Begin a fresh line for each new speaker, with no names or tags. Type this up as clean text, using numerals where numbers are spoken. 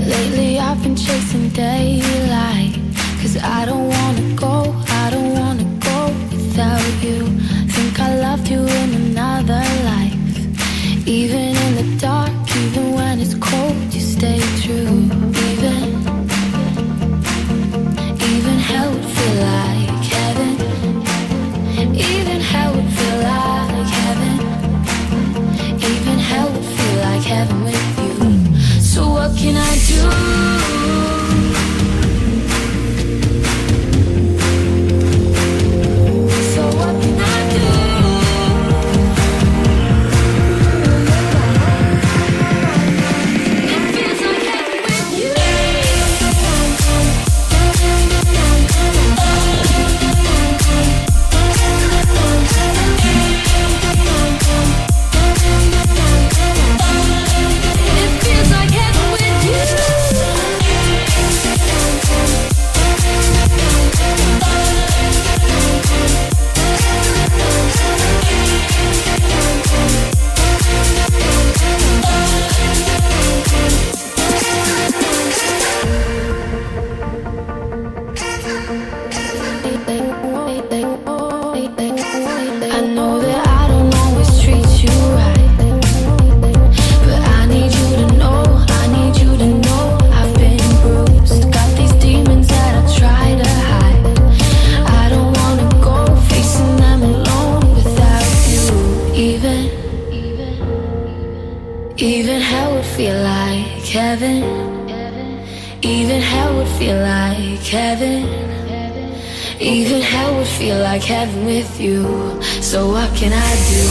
Lately I've been chasing daylight, 'cause I don't wanna go, I don't wanna go without you. Think I loved you in another life. Even in the dark, even when it's cold, you stay true. Even hell would feel like heaven. Even hell would feel like heaven. Even hell would feel like heaven with you. So what can I do? So what can I do? It feels like heaven with you. It feels like heaven with you. I know that I don't always treat you right, but I need you to know, I need you to know I've been bruised. Got these demons that I try to hide. I don't wanna go facing them alone without you. Even hell would feel like heaven. Even hell would feel like heaven. Even hell would feel like heaven with you. So what can I do?